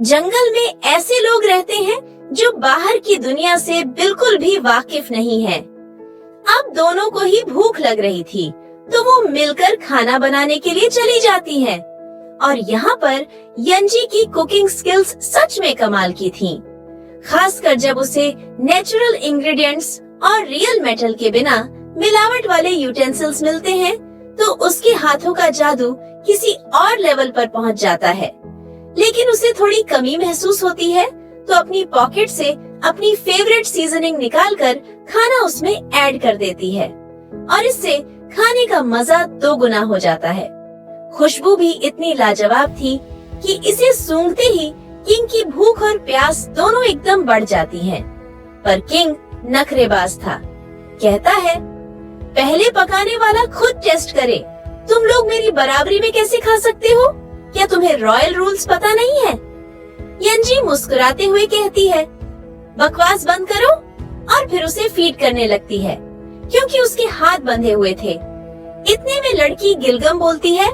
जंगल में ऐसे लोग रहते हैं जो बाहर की दुनिया से बिल्कुल भी वाकिफ नहीं है। अब दोनों को ही भूख लग रही थी, तो वो मिलकर खाना बनाने के लिए चली जाती हैं। और यहाँ पर यंजी की कुकिंग स्किल्स सच में कमाल की थीं, खासकर जब उसे नेचुरल इंग्रेडिएंट्स और रियल मेटल के बिना मिलावट वाले यूटेंसिल्स मिलते हैं, तो उसके हाथों का जादू किसी और लेवल पर पहुँच जाता है। लेकिन उसे थोड़ी कमी महसूस होती है, तो अपनी पॉकेट से अपनी फेवरेट सीजनिंग निकालकर खाना उसमें ऐड कर देती है और इससे खाने का मजा 2 गुना हो जाता है। खुशबू भी इतनी लाजवाब थी कि इसे सूंघते ही किंग की भूख और प्यास दोनों एकदम बढ़ जाती हैं। पर किंग नखरेबाज था। कहता है, पहले पकाने वाला खुद टेस्ट करे। तुम लोग मेरी बराबरी में कैसे खा सकते हो? क्या तुम्हें रॉयल रूल्स पता नहीं है? यंजी मुस्कुराते हुए कहती है, बकवास बंद करो, और फिर उसे फीड करने लगती है, क्योंकि उसके हाथ बंधे हुए थे। इतने में लड़की गिलगम बोलती है,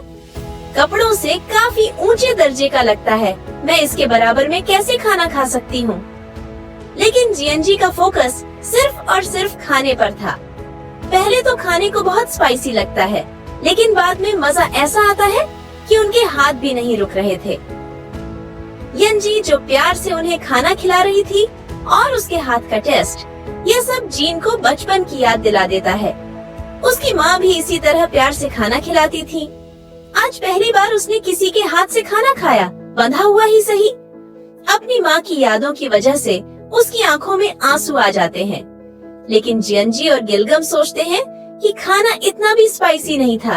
कपड़ों से काफी ऊंचे दर्जे का लगता है, मैं इसके बराबर में कैसे खाना खा सकती हूँ? लेकिन जियंजी का फोकस सिर्फ और सिर्फ खाने पर था। पहले तो खाने को बहुत स्पाइसी लगता है, लेकिन बाद में मजा ऐसा आता है कि उनके हाथ भी नहीं रुक रहे थे। यंजी जो प्यार से उन्हें खाना खिला रही थी और उसके हाथ का टेस्ट, यह सब जीन को बचपन की याद दिला देता है। उसकी माँ भी इसी तरह प्यार से खाना खिलाती थी। आज पहली बार उसने किसी के हाथ से खाना खाया, बंधा हुआ ही सही। अपनी माँ की यादों की वजह से उसकी आंखों में आंसू आ जाते हैं। लेकिन जियंजी और गिलगम सोचते हैं कि खाना इतना भी स्पाइसी नहीं था।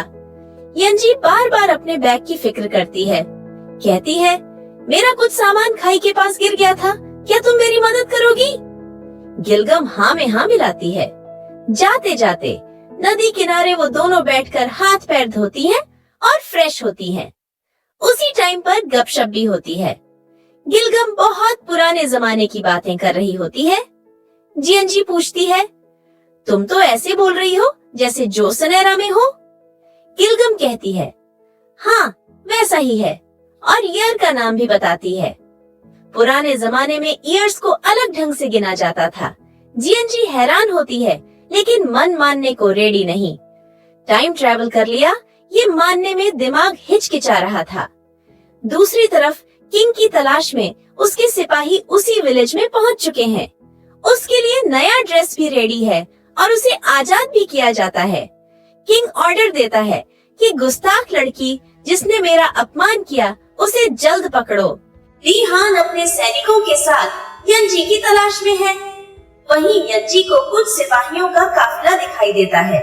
यंजी बार बार अपने बैग की फिक्र करती है। कहती है, मेरा कुछ सामान खाई के पास गिर गया था, क्या तुम मेरी मदद करोगी? गिलगम हाँ में हाँ मिलाती है। जाते जाते नदी किनारे वो दोनों बैठकर हाथ पैर धोती हैं और फ्रेश होती हैं। उसी टाइम पर गपशप भी होती है। गिलगम बहुत पुराने जमाने की बातें कर रही होती है। जियंजी पूछती है, तुम तो ऐसे बोल रही हो जैसे जोसन एरा में हो। गिलगम कहती है, हाँ वैसा ही है, और ईयर का नाम भी बताती है। पुराने जमाने में ईयर्स को अलग ढंग से गिना जाता था। जियंजी हैरान होती है, लेकिन मन मानने को रेडी नहीं। टाइम ट्रैवल कर लिया, ये मानने में दिमाग हिचकिचा रहा था। दूसरी तरफ किंग की तलाश में उसके सिपाही उसी विलेज में पहुंच चुके हैं। उसके लिए नया ड्रेस भी रेडी है और उसे आजाद भी किया जाता है। किंग ऑर्डर देता है कि गुस्ताख लड़की जिसने मेरा अपमान किया, उसे जल्द पकड़ो। ली हान अपने सैनिकों के साथ यंजी की तलाश में है। वहीं यंजी को कुछ सिपाहियों का काफिला दिखाई देता है।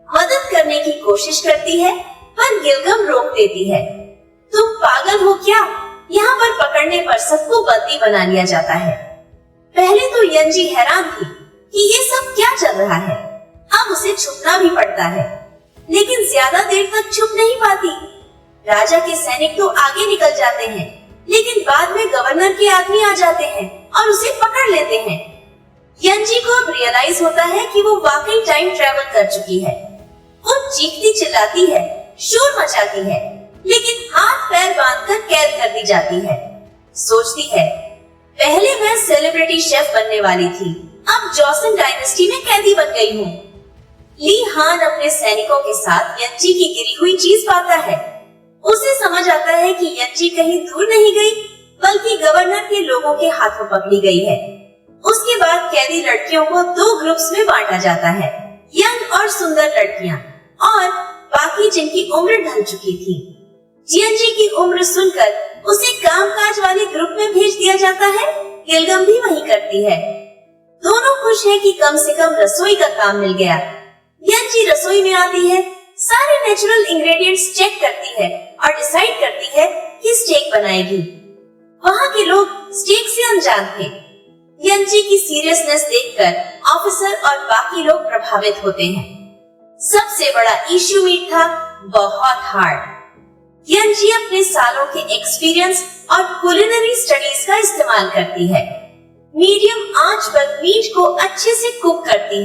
मदद करने की कोशिश करती है, पर गिलगम रोक देती है। तुम पागल हो क्या? यहाँ पर पकड़ने पर सबको बंदी बना लिया जाता है। पहले तो यंजी हैरान थी कि ये सब क्या चल रहा है। अब उसे छुपना भी पड़ता है, लेकिन ज्यादा देर तक छुप नहीं पाती। राजा के सैनिक तो आगे निकल जाते हैं, लेकिन बाद में गवर्नर के आदमी आ जाते हैं और उसे पकड़ लेते हैं। यंजी को अब रियलाइज होता है कि वो वाकई टाइम ट्रैवल कर चुकी है। वो चीखती चिल्लाती है, शोर मचाती है, लेकिन हाथ पैर बांधकर कैद कर दी जाती है। सोचती है, पहले मैं सेलिब्रिटी शेफ बनने वाली थी, अब जॉसन डायनेस्टी में कैदी बन गई हूँ। ली हान अपने सैनिकों के साथ यंजी की गिरी हुई चीज पाता है। उसे समझ आता है कि यंजी कहीं दूर नहीं गई, बल्कि गवर्नर के लोगों के हाथों पकड़ी गई है। उसके बाद कैदी लड़कियों को 2 ग्रुप्स में बांटा जाता है, यंग और सुंदर लड़कियां और बाकी जिनकी उम्र ढल चुकी थी। जियंजी की उम्र सुनकर उसे कामकाज वाले ग्रुप में भेज दिया जाता है। गिलगम भी वही करती है। दोनों खुश हैं कि कम से कम रसोई का काम मिल गया। यंजी रसोई में आती है, सारे नेचुरल इंग्रेडिएंट्स चेक करती है और डिसाइड करती है कि स्टेक बनाएगी। वहाँ के लोग स्टेक से अनजान थे। यंजी की सीरियसनेस देखकर ऑफिसर और बाकी लोग प्रभावित होते हैं। सबसे बड़ा इश्यू मीट था, बहुत हार्ड। यंजी अपने सालों के एक्सपीरियंस और कुलिनरी स्टडीज का इस्तेमाल करती है। मीडियम आंच पर मीट को अच्छे से कुक करती है।